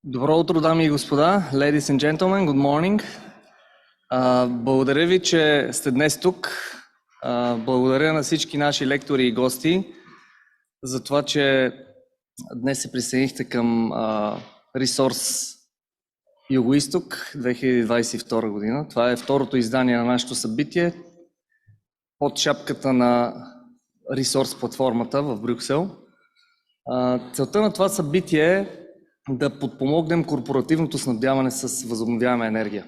Добро утро, дами и господа, ladies and gentlemen, good morning. Благодаря ви, че сте днес тук. Благодаря на всички наши лектори и гости за това, че днес се присъединихте към Ресурс Юго-Изток 2022 година. Това е второто издание на нашето събитие под шапката на Ресурс платформата в Брюксел. Целта на това събитие е да подпомогнем корпоративното снабдяване с възобновяема енергия.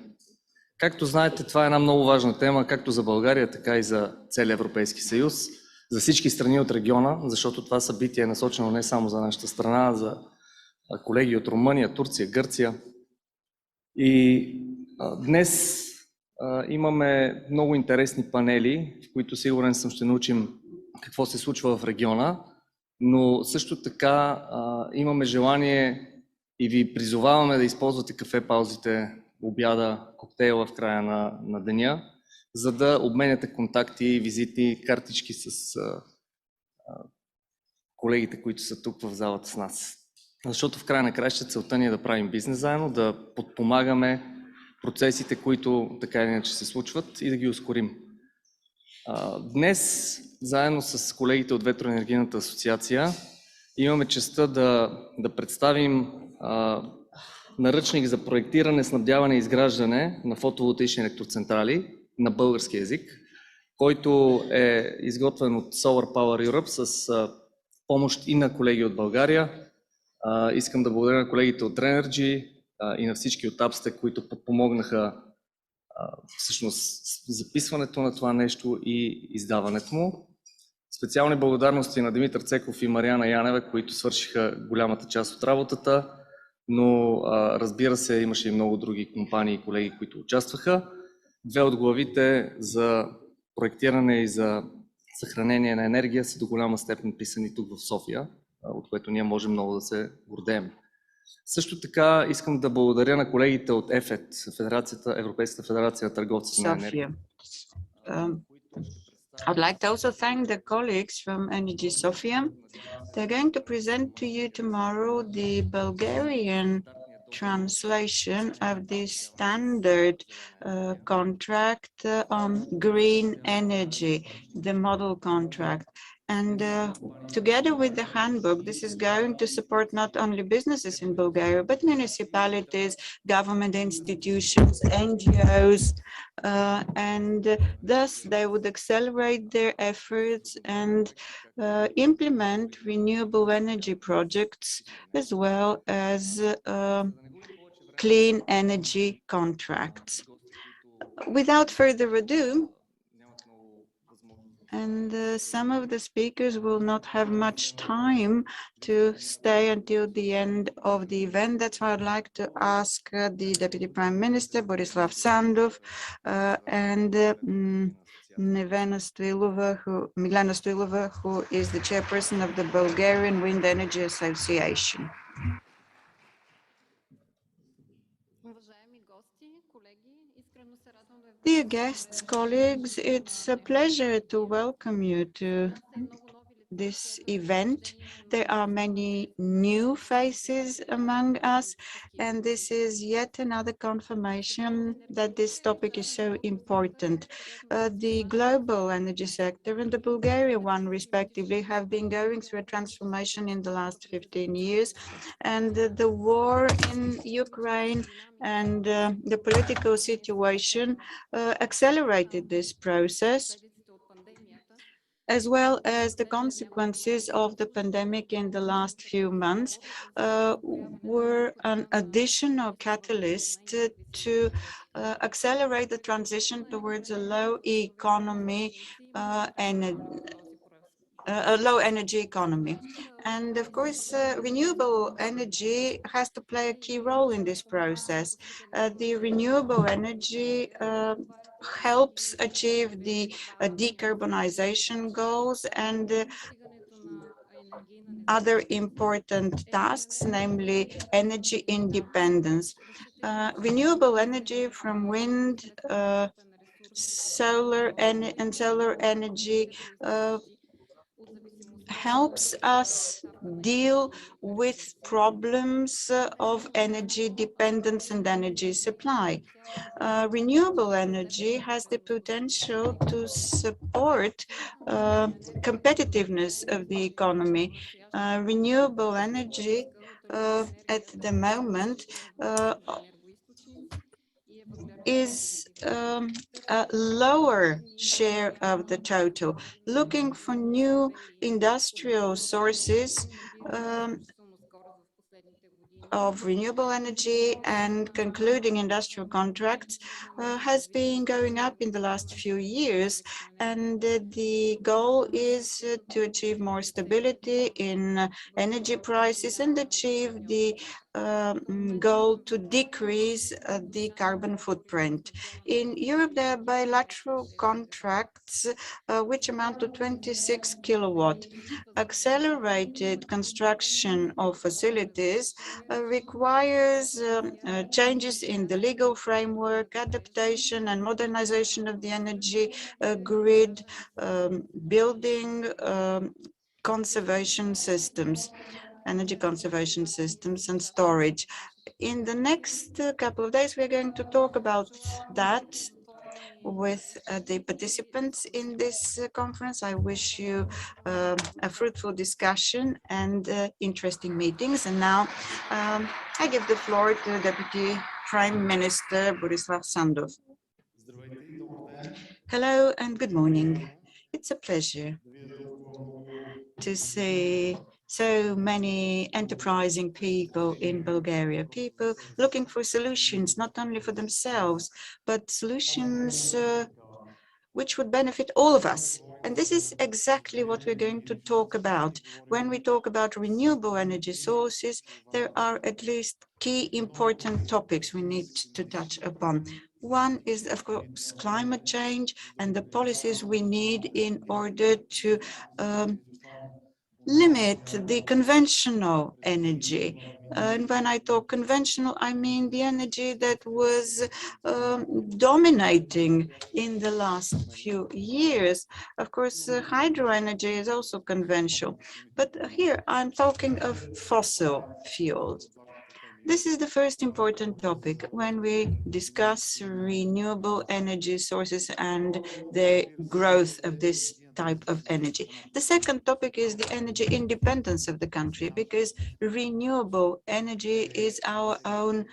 Както знаете, това е една много важна тема, както за България, така и за целия Европейски съюз, за всички страни от региона, защото това събитие е насочено не само за нашата страна, а за колеги от Румъния, Турция, Гърция. И днес имаме много интересни панели, в които сигурен съм ще научим какво се случва в региона, но също така имаме желание и ви призоваваме да използвате кафе паузите, обяда, коктейла в края на деня, за да обменяте контакти, визити, картички с колегите, които са тук в залата с нас. Защото в края на краища целта ни е да правим бизнес заедно, да подпомагаме процесите, които така или иначе се случват и да ги ускорим. Днес, заедно с колегите от Ветроенергийната асоциация, имаме честта да представим наръчник за проектиране, снабдяване и изграждане на фотоволтаични електроцентрали на български език, който е изготвен от Solar Power Europe с помощ и на колеги от България. Искам да благодаря на колегите от Energy и на всички от Апсте, които подпомогнаха всъщност записването на това нещо и издаването му. Специални благодарности на Димитър Цеков и Мариана Янева, които свършиха голямата част от работата, но разбира се, имаше и много други компании и колеги, които участваха. Две от главите за проектиране и за съхранение на енергия са до голяма степен писани тук в София, от което ние можем много да се гордеем. Също така искам да благодаря на колегите от ЕФЕТ, Европейската федерация на търговците на енергия. I'd like to also thank the colleagues from Energy Sofia. They're going to present to you tomorrow the Bulgarian translation of the standard contract on green energy, the model contract. And together with the handbook, this is going to support not only businesses in Bulgaria, but municipalities, government institutions, NGOs, and thus they would accelerate their efforts and implement renewable energy projects as well as clean energy contracts. Without further ado, and some of the speakers will not have much time to stay until the end of the event. That's why I'd like to ask the Deputy Prime Minister, Borislav Sandov, and Milena Stoilova, who is the chairperson of the Bulgarian Wind Energy Association. Dear guests, colleagues, it's a pleasure to welcome you to this event. There are many new faces among us, and this is yet another confirmation that this topic is so important. The global energy sector and the Bulgarian one, respectively, have been going through a transformation in the last 15 years, and the war in Ukraine and the political situation accelerated this process, as well as the consequences of the pandemic in the last few months were an additional catalyst to accelerate the transition towards a low energy economy. And of course, renewable energy has to play a key role in this process. The renewable energy helps achieve the decarbonization goals and other important tasks, namely energy independence. Renewable energy from wind, solar energy helps us deal with problems of energy dependence and energy supply. Renewable energy has the potential to support competitiveness of the economy. Renewable energy at the moment is a lower share of the total. Looking for new industrial sources of renewable energy and concluding industrial contracts has been going up in the last few years. And the goal is to achieve more stability in energy prices and achieve the goal to decrease the carbon footprint. In Europe, there are bilateral contracts which amount to 26 kilowatt. Accelerated construction of facilities requires changes in the legal framework, adaptation and modernization of the energy grid, building conservation systems, energy conservation systems and storage. In the next couple of days, we're going to talk about that with the participants in this conference. I wish you a fruitful discussion and interesting meetings. And now I give the floor to Deputy Prime Minister Borislav Sandov. Hello and good morning. It's a pleasure to see so many enterprising people in Bulgaria, people looking for solutions, not only for themselves, but solutions which would benefit all of us. And this is exactly what we're going to talk about. When we talk about renewable energy sources, there are at least key important topics we need to touch upon. One is, of course, climate change and the policies we need in order to limit the conventional energy. And when I talk conventional, I mean the energy that was dominating in the last few years. Of course, hydro energy is also conventional, but here I'm talking of fossil fuels. This is the first important topic when we discuss renewable energy sources and the growth of this type of energy. The second topic is the energy independence of the country, because renewable energy is our own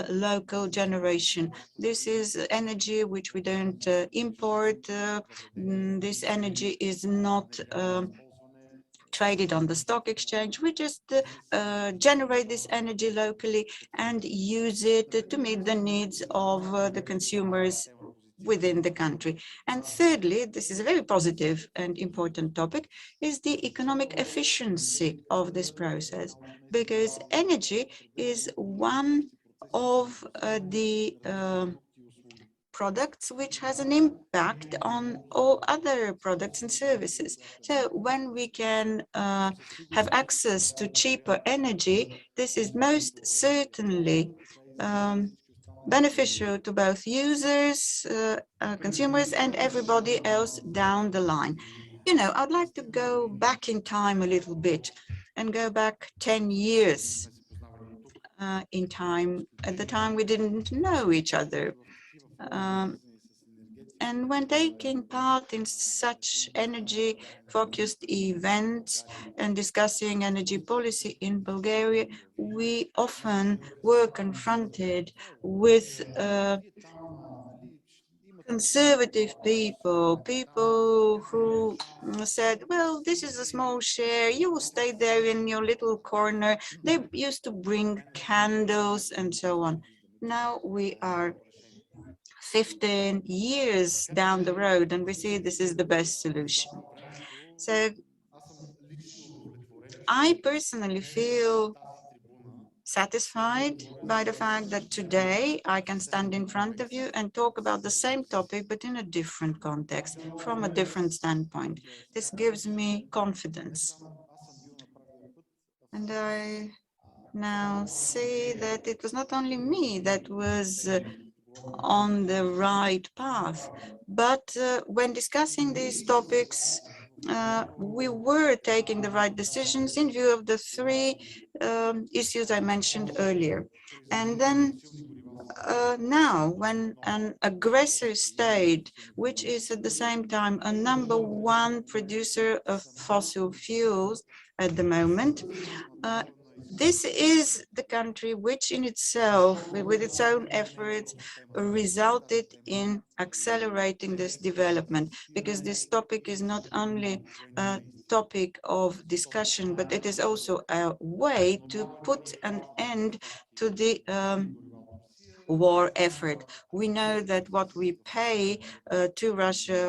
local generation. This is energy which we don't import. This energy is not traded on the stock exchange. We just generate this energy locally and use it to meet the needs of the consumers within the country. And thirdly, this is a very positive and important topic, is the economic efficiency of this process, because energy is one of the products which has an impact on all other products and services. So when we can have access to cheaper energy, this is most certainly beneficial to both users, consumers, and everybody else down the line. You know, I'd like to go back in time a little bit and go back 10 years in time. At the time, we didn't know each other. And when taking part in such energy-focused events and discussing energy policy in Bulgaria, we often were confronted with conservative people, people who said, well, this is a small share, you will stay there in your little corner. They used to bring candles and so on. Now we are 15 years down the road and we see this is the best solution. So I personally feel satisfied by the fact that today I can stand in front of you and talk about the same topic, but in a different context, from a different standpoint. This gives me confidence. And I now see that it was not only me that was on the right path, but when discussing these topics we were taking the right decisions in view of the three issues I mentioned earlier. And then now, when an aggressor state, which is at the same time a #1 producer of fossil fuels at the moment, this is the country which in itself, with its own efforts, resulted in accelerating this development, because this topic is not only a topic of discussion, but it is also a way to put an end to the war effort. We know that what we pay to Russia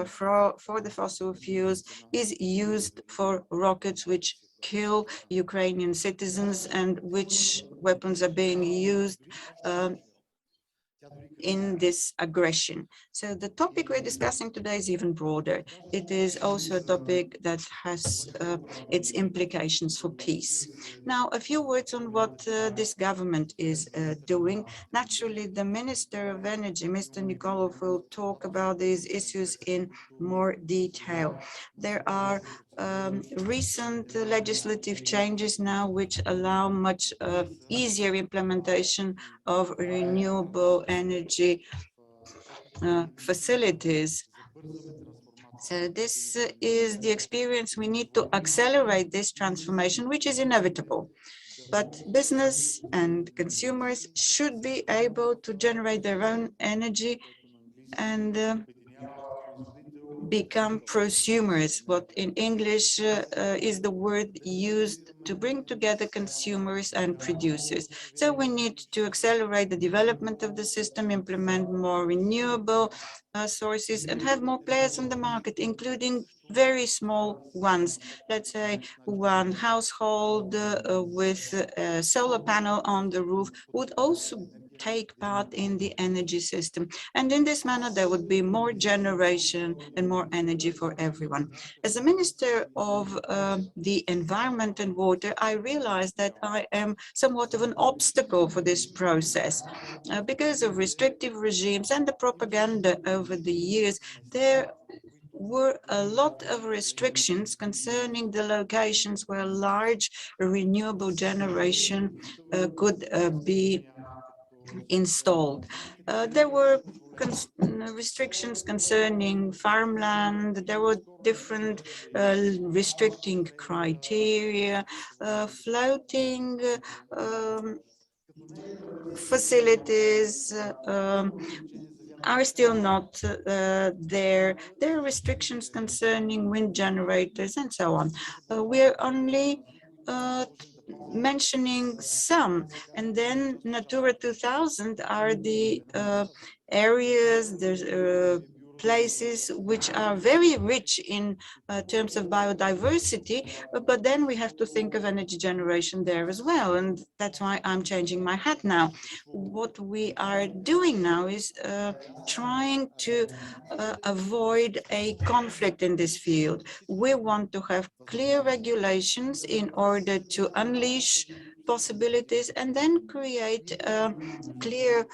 for the fossil fuels is used for rockets which kill Ukrainian citizens, and which weapons are being used in this aggression. So the topic we're discussing today is even broader. It is also a topic that has its implications for peace. Now, a few words on what this government is doing. Naturally, the Minister of Energy, Mr. Nikolov, will talk about these issues in more detail. There are recent legislative changes now which allow much easier implementation of renewable energy facilities. So this is the experience. We need to accelerate this transformation, which is inevitable. But business and consumers should be able to generate their own energy and become prosumers, what in English is the word used to bring together consumers and producers. So we need to accelerate the development of the system, implement more renewable sources, and have more players on the market, including very small ones. Let's say one household with a solar panel on the roof would also take part in the energy system. And in this manner, there would be more generation and more energy for everyone. As a Minister of the Environment and Water, I realized that I am somewhat of an obstacle for this process. Because of restrictive regimes and the propaganda over the years, there were a lot of restrictions concerning the locations where large renewable generation could be installed. There were restrictions concerning farmland. There were different restricting criteria, floating facilities are still not there. There are restrictions concerning wind generators and so on. We're only mentioning some, and then Natura 2000 are the areas, there's places which are very rich in terms of biodiversity, but then we have to think of energy generation there as well, and that's why I'm changing my hat now. What we are doing now is trying to avoid a conflict in this field. We want to have clear regulations in order to unleash possibilities and then create a clear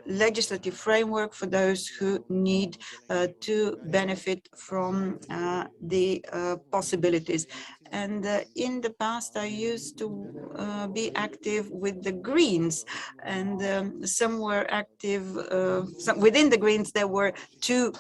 legislative framework for those who need to benefit from the possibilities. And in the past, I used to be active with the Greens, and some were active, within the Greens, there were two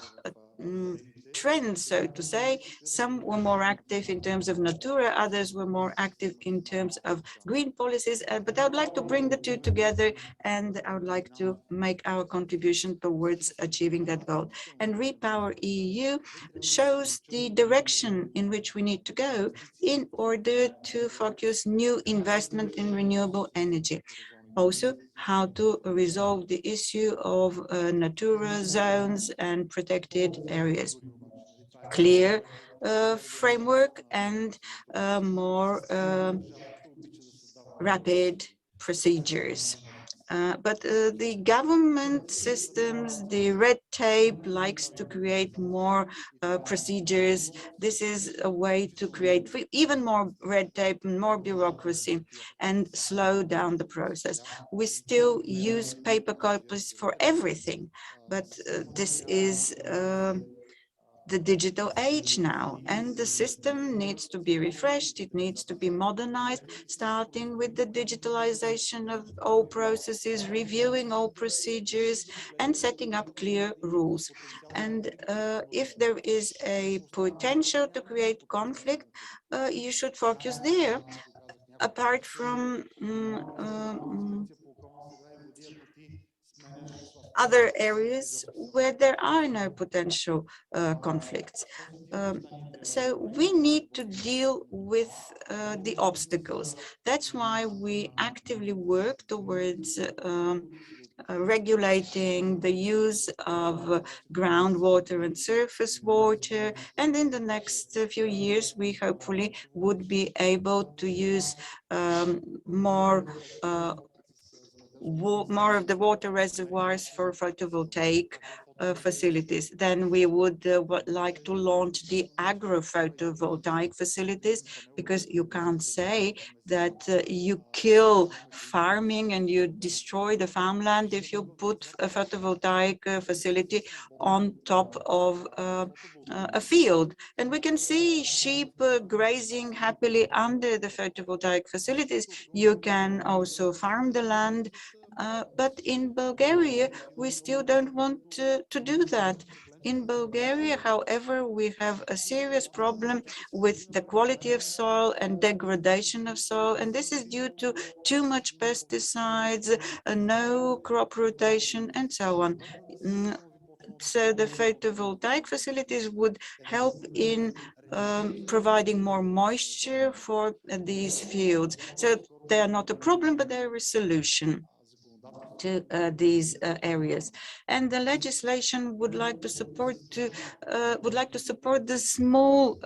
trends, so to say. Some were more active in terms of Natura, others were more active in terms of green policies, but I would like to bring the two together, and I would like to make our contribution towards achieving that goal. And Repower EU shows the direction in which we need to go in order to focus new investment in renewable energy. Also, how to resolve the issue of Natura zones and protected areas. Clear framework and more rapid procedures. But the government systems, the red tape likes to create more procedures. This is a way to create even more red tape and more bureaucracy and slow down the process. We still use paper copies for everything, but this is the digital age now, and the system needs to be refreshed, it needs to be modernized, starting with the digitalization of all processes, reviewing all procedures, and setting up clear rules. And if there is a potential to create conflict, you should focus there, apart from other areas where there are no potential conflicts. So we need to deal with the obstacles. That's why we actively work towards regulating the use of groundwater and surface water. And in the next few years, we hopefully would be able to use more of the water reservoirs for photovoltaic facilities. Then we would like to launch the agro-photovoltaic facilities, because you can't say that you kill farming and you destroy the farmland if you put a photovoltaic facility on top of a field. And we can see sheep grazing happily under the photovoltaic facilities. You can also farm the land. But in Bulgaria, we still don't want to do that. In Bulgaria, however, we have a serious problem with the quality of soil and degradation of soil, and this is due to too much pesticides, no crop rotation, and so on. So the photovoltaic facilities would help in providing more moisture for these fields. So they are not a problem, but they're a solution to these areas. And the legislation would like to support the small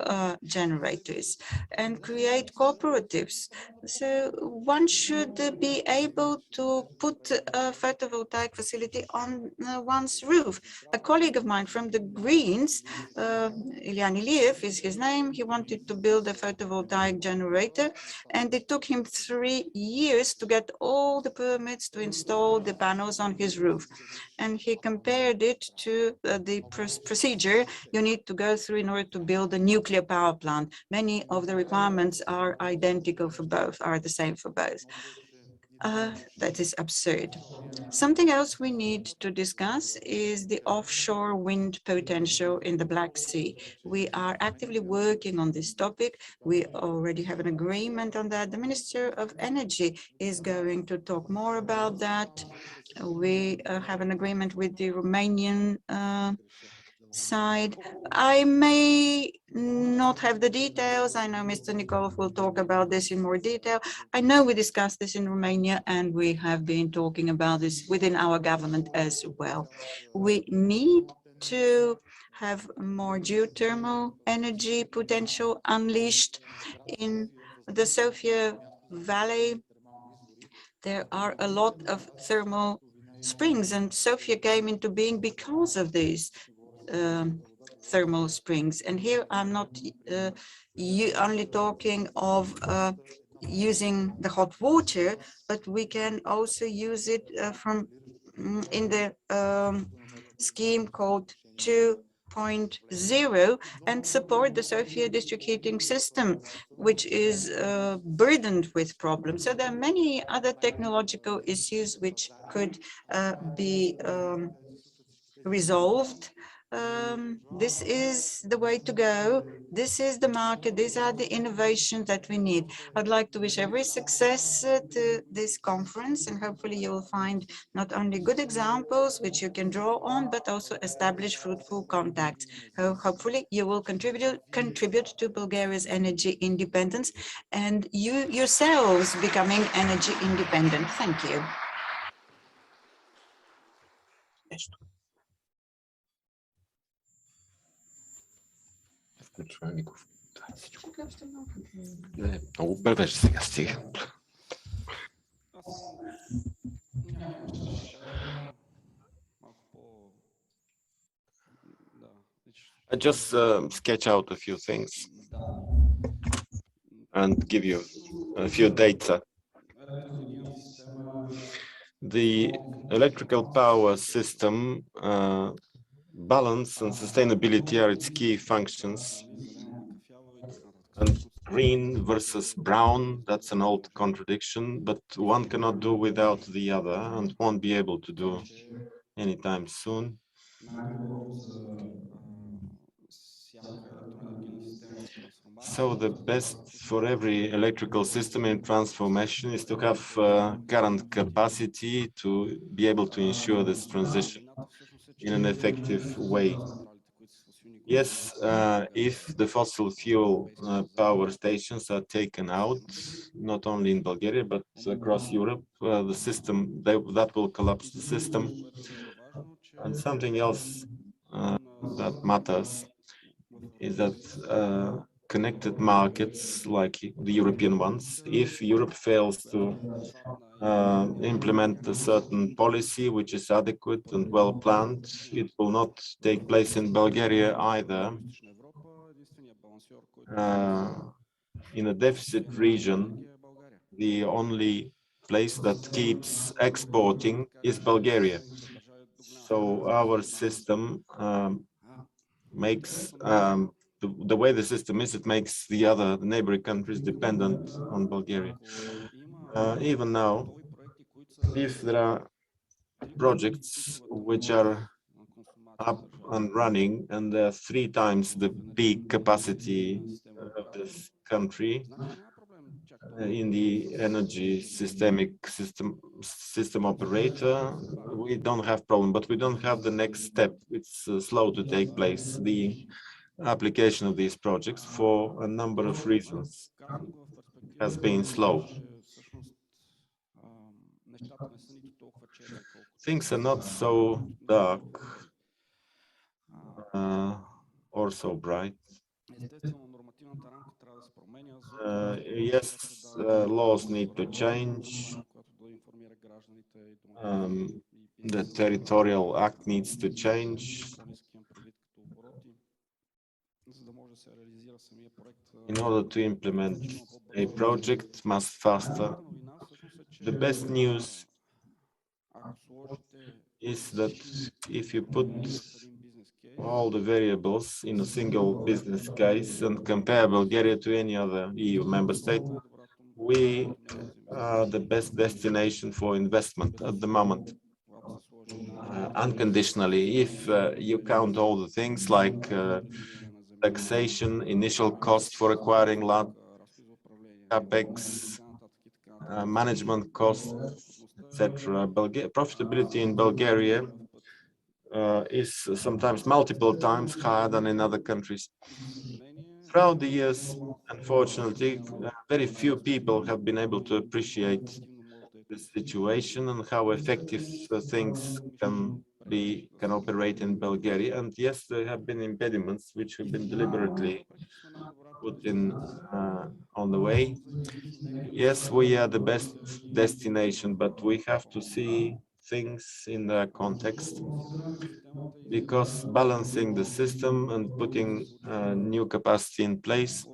generators and create cooperatives. So one should be able to put a photovoltaic facility on one's roof. A colleague of mine from the Greens, Ilyan Iliev is his name, he wanted to build a photovoltaic generator, and it took him 3 years to get all the permits to install the panels on his roof. And he compared it to the procedure you need to go through in order to build a nuclear power plant. Many of the requirements are identical for both, are the same for both. That is absurd. Something else we need to discuss is the offshore wind potential in the Black Sea. We are actively working on this topic. We already have an agreement on that. The Minister of Energy is going to talk more about that. We have an agreement with the Romanian side. I may not have the details. I know Mr. Nikolov will talk about this in more detail. I know we discussed this in Romania, and we have been talking about this within our government as well. We need to have more geothermal energy potential unleashed in the Sofia Valley. There are a lot of thermal springs, and Sofia came into being because of these thermal springs. And here I'm not only talking of using the hot water, but we can also use it from in the scheme called 2.0 and support the Sofia district heating system, which is burdened with problems. So there are many other technological issues which could be resolved. This is the way to go. This is the market. These are the innovations that we need. I'd like to wish every success to this conference, and hopefully you will find not only good examples which you can draw on, but also establish fruitful contacts. Hopefully you will contribute to Bulgaria's energy independence and you yourselves becoming energy independent. Thank you. Не, много бървеше сега, стига. I just sketch out a few things and give you a few data. The electrical power system balance and sustainability are its key functions. And green versus brown, that's an old contradiction, but one cannot do without the other and won't be able to do anytime soon. So the best for every electrical system in transformation is to have current capacity to be able to ensure this transition in an effective way. Yes, if the fossil fuel power stations are taken out, not only in Bulgaria, but across Europe, the system, that will collapse the system. And something else that matters is that connected markets like the European ones, if Europe fails to implement a certain policy which is adequate and well planned, it will not take place in Bulgaria either. In a deficit region, the only place that keeps exporting is Bulgaria. So our system makes the way the system is, it makes the other neighboring countries dependent on Bulgaria. Even now, if there are projects which are up and running and they're 3 times the peak capacity of this country in the energy system operator, we don't have problem, but we don't have the next step. It's slow to take place. The application of these projects for a number of reasons has been slow. Things are not so dark or so bright. Yes, laws need to change. The territorial act needs to change. In order to implement a project much faster. The best news is that if you put all the variables in a single business case and compare Bulgaria to any other EU member state, we are the best destination for investment at the moment. Unconditionally, if you count all the things like taxation, initial cost for acquiring land, capex, management costs, etc. Profitability in Bulgaria is sometimes multiple times higher than in other countries. Throughout the years, unfortunately, very few people have been able to appreciate the situation and how effective things can operate in Bulgaria. And yes, there have been impediments which have been deliberately put in on the way. Yes, we are the best destination, but we have to see things in the context, because balancing the system and putting new capacity in place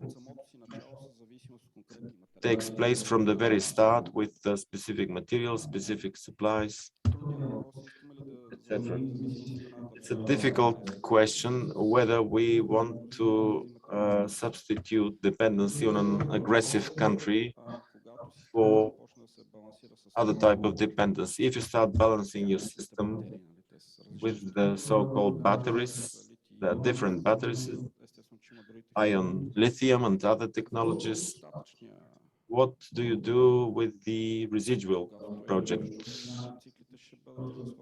takes place from the very start with the specific materials, specific supplies, etc. It's a difficult question whether we want to substitute dependency on an aggressive country for other type of dependency. If you start balancing your system with the so-called batteries, there are different batteries, ion, lithium and other technologies. What do you do with the residual projects?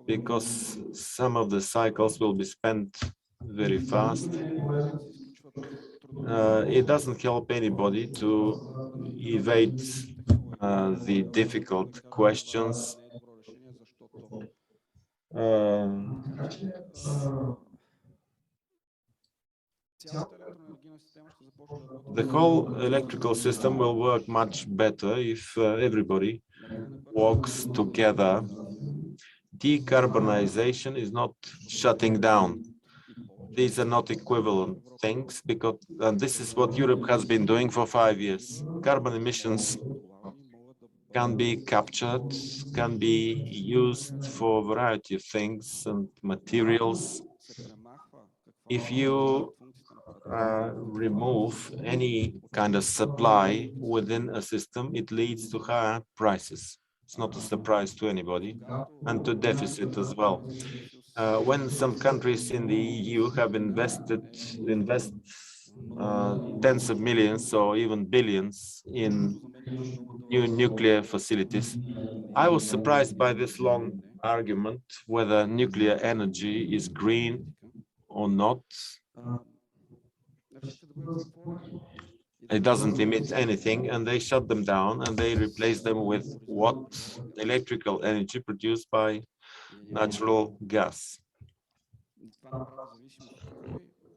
Because some of the cycles will be spent very fast. It doesn't help anybody to evade the difficult questions. The whole electrical system will work much better if everybody works together. Decarbonization is not shutting down. These are not equivalent things, because this is what Europe has been doing for 5 years. Carbon emissions can be captured, can be used for a variety of things and materials. If you remove any kind of supply within a system, it leads to higher prices. It's not a surprise to anybody, and to deficit as well. When some countries in the EU have invest tens of millions or even billions in new nuclear facilities, I was surprised by this long argument whether nuclear energy is green or not. It doesn't emit anything, and they shut them down and they replace them with what? Electrical energy produced by natural gas.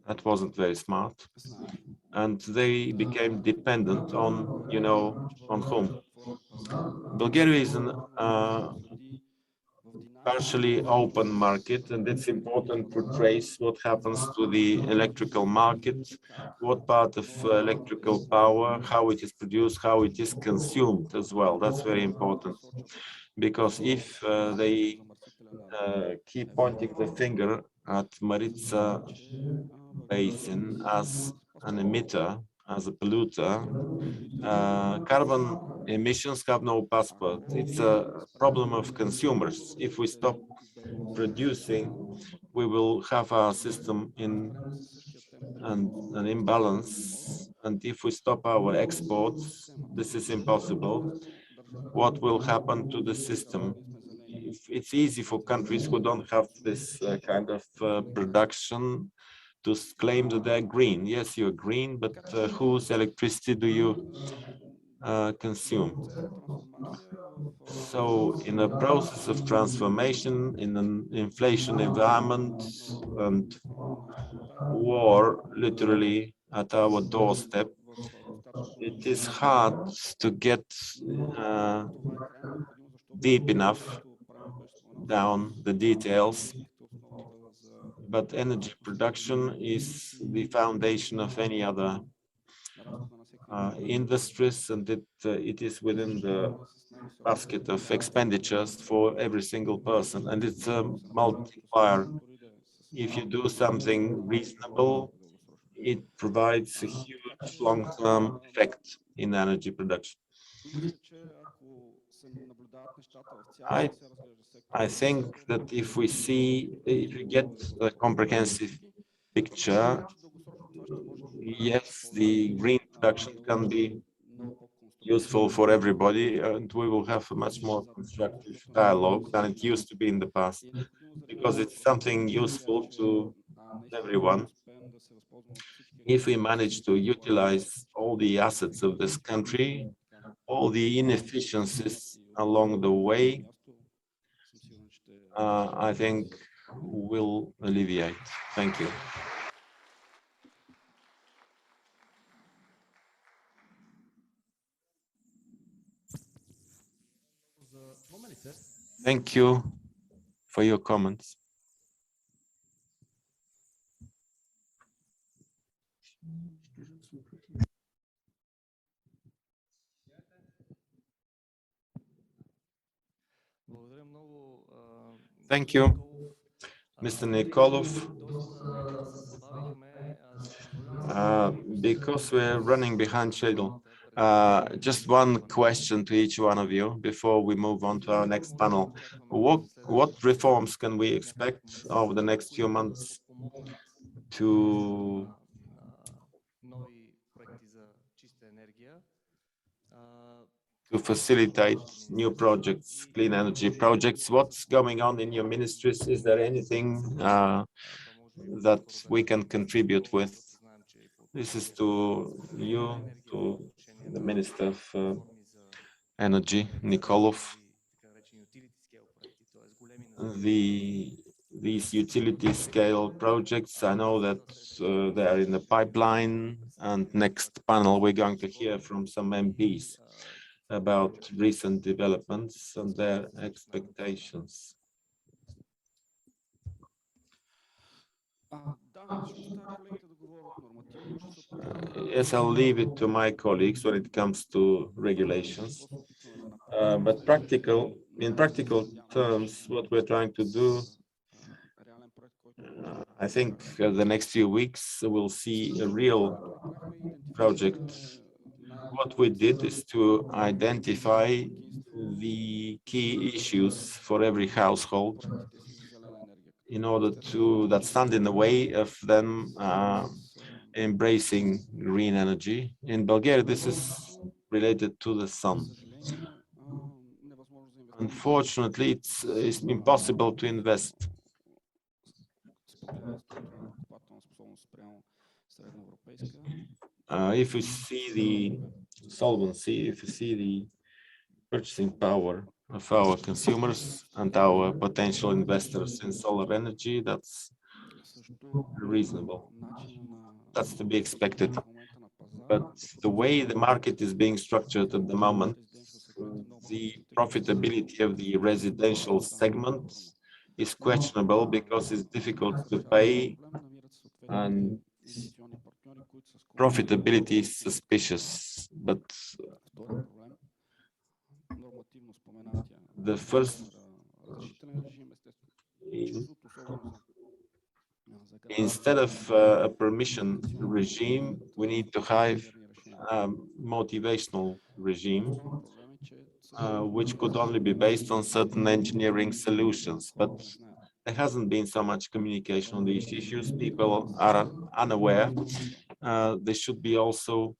That wasn't very smart. And they became dependent on, on whom? Bulgaria is an partially open market, and it's important to trace what happens to the electrical market, what part of electrical power, how it is produced, how it is consumed as well. That's very important, because if they keep pointing the finger at Maritsa Basin as an emitter, as a polluter, carbon emissions have no passport. It's a problem of consumers. If we stop producing, we will have our system in an imbalance. And if we stop our exports, this is impossible. What will happen to the system? It's easy for countries who don't have this kind of production to claim that they're green. Yes, you're green, but whose electricity do you consume? So in a process of transformation, in an inflation environment and war literally at our doorstep, it is hard to get deep enough down the details, but energy production is the foundation of any other industries, and it is within the basket of expenditures for every single person, and it's a multiplier. If you do something reasonable, it provides a huge long-term effect in energy production. I think that if we get a comprehensive picture, yes, the green production can be useful for everybody, and we will have a much more constructive dialogue than it used to be in the past, because it's something useful to everyone. If we manage to utilize all the assets of this country, all the inefficiencies along the way, I think will alleviate. Thank you. Thank you for your comments. Thank you, Mr. Nikolov. Because we're running behind schedule, just one question to each one of you before we move on to our next panel. What reforms can we expect over the next few months to facilitate new projects, clean energy projects? What's going on in your ministries? Is there anything that we can contribute with? This is to you, to the Minister of Energy, Nikolov. These utility scale projects, I know that they are in the pipeline, and next panel we're going to hear from some MPs about recent developments and their expectations. Yes, I'll leave it to my colleagues when it comes to regulations. But in practical terms, what we're trying to do I think the next few weeks we'll see a real project. What we did is to identify the key issues for every household in order to that stand in the way of them embracing green energy. In Bulgaria, this is related to the sun. Unfortunately, it's impossible to invest. If we see the solvency, if we see the purchasing power of our consumers and our potential investors in solar energy, that's reasonable. That's to be expected. But the way the market is being structured at the moment, the profitability of the residential segment is questionable because it's difficult to pay and profitability is suspicious. But the first, instead of a permission regime, we need to have a motivational regime, which could only be based on certain engineering solutions. But there hasn't been so much communication on these issues. People are unaware. There should be also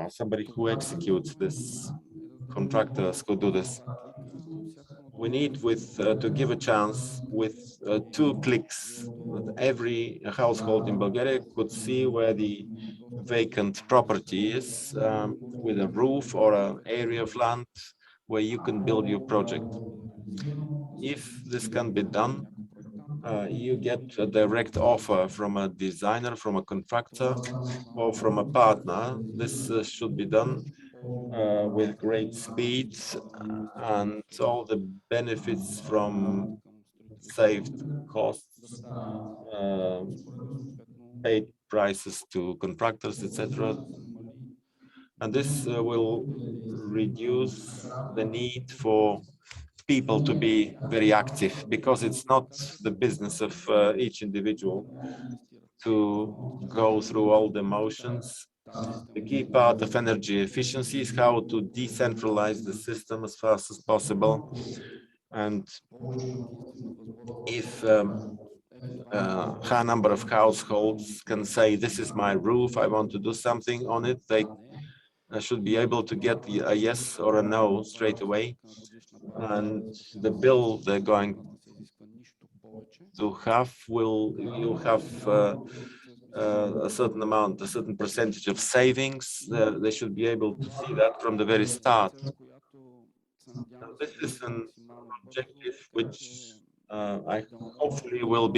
somebody who executes this. Contractors could do this. We need to give a chance with 2 clicks. Every household in Bulgaria could see where the vacant property is with a roof or an area of land where you can build your project. If this can be done, you get a direct offer from a designer, from a contractor, or from a partner. This should be done with great speed and all the benefits from saved costs, paid prices to contractors, etc. And this will reduce the need for people to be very active, because it's not the business of each individual to go through all the motions. The key part of energy efficiency is how to decentralize the system as fast as possible. And if a high number of households can say, this is my roof, I want to do something on it, they should be able to get a yes or a no straight away. And the bill they're going to have you'll have a certain amount, a certain percentage of savings. They should be able to see that from the very start. Now, this is an objective which I hopefully will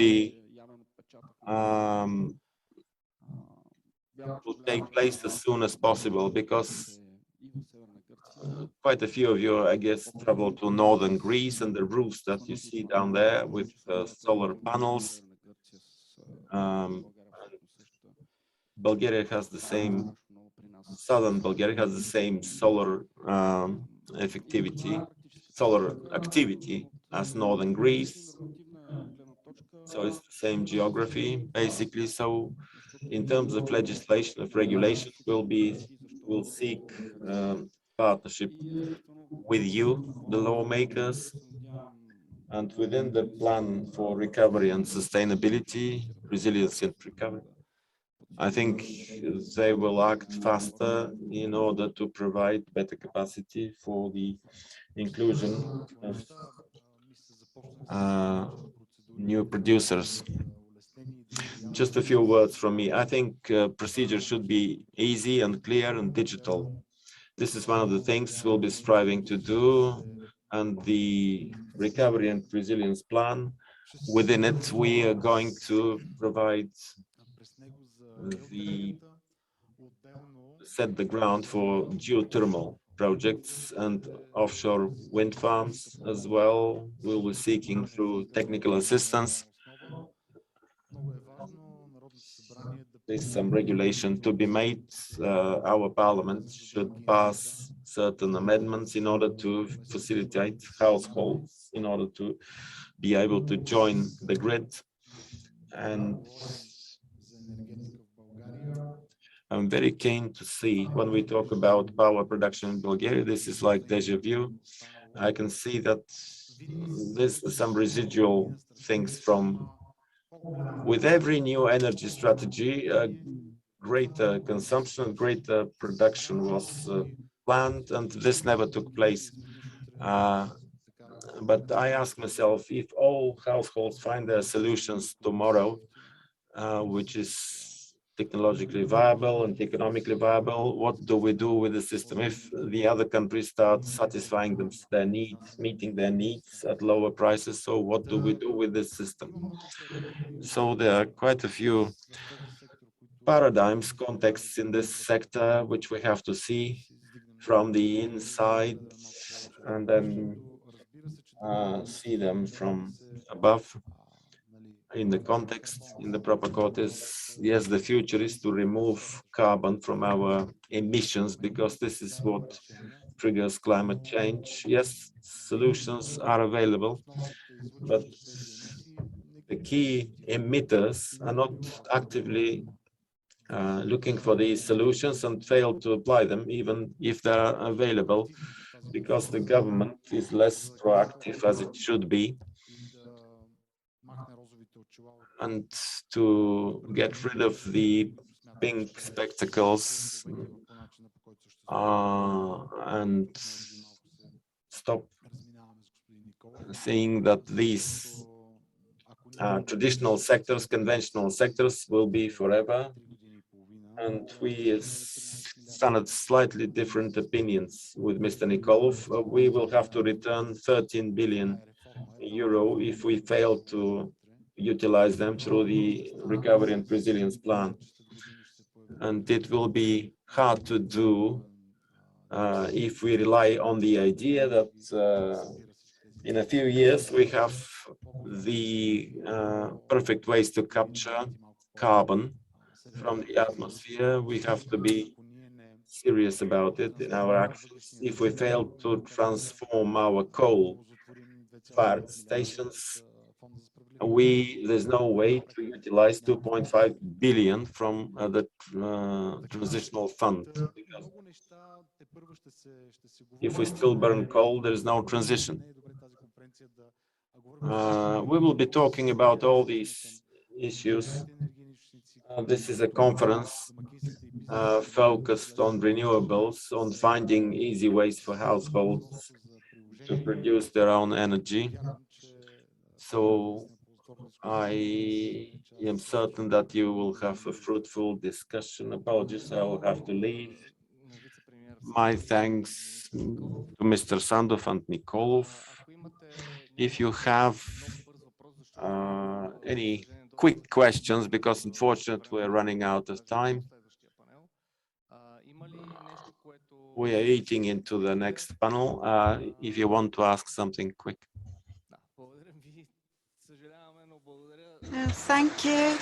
take place as soon as possible, because quite a few of you, I guess, travel to northern Greece, and the roofs that you see down there with solar panels. Bulgaria has the same, southern Bulgaria has the same solar activity as northern Greece. So it's the same geography, basically. So in terms of legislation, of regulation, we'll seek partnership with you, the lawmakers, and within the plan for recovery and sustainability, resilience and recovery, I think they will act faster in order to provide better capacity for the inclusion of new producers. Just a few words from me. I think procedures should be easy and clear and digital. This is one of the things we'll be striving to do, and the recovery and resilience plan, within it, we are going to provide set the ground for geothermal projects and offshore wind farms as well. We'll be seeking through technical assistance. There's some regulation to be made. Our parliament should pass certain amendments in order to facilitate households, in order to be able to join the grid. And I'm very keen to see when we talk about power production in Bulgaria, this is like deja vu. I can see that there's some residual things from, with every new energy strategy, greater consumption, greater production was planned, and this never took place. But I ask myself, if all households find their solutions tomorrow, which is technologically viable and economically viable, what do we do with the system? If the other countries start satisfying their needs, meeting their needs at lower prices, so what do we do with this system? So there are quite a few paradigms, contexts in this sector, which we have to see from the inside and then see them from above. In the context, in the proper context, yes, the future is to remove carbon from our emissions, because this is what triggers climate change. Yes, solutions are available, but the key emitters are not actively looking for these solutions and fail to apply them, even if they are available, because the government is less proactive as it should be. And to get rid of the pink spectacles and stop seeing that these traditional sectors, conventional sectors will be forever. And we standard slightly different opinions with Mr. Nikolov. We will have to return 13 billion euro if we fail to utilize them through the recovery and resilience plan. And it will be hard to do if we rely on the idea that in a few years we have the perfect ways to capture carbon from the atmosphere. We have to be serious about it in our actions. If we fail to transform our coal-fired stations, there's no way to utilize 2.5 billion from the transitional fund. If we still burn coal, there is no transition. We will be talking about all these issues. This is a conference focused on renewables, on finding easy ways for households to produce their own energy. So I am certain that you will have a fruitful discussion. Apologies, I will have to leave. My thanks to Mr. Sandov and Nikolov. If you have any quick questions, because unfortunately we're running out of time. We are eating into the next panel. If you want to ask something quick. Thank you.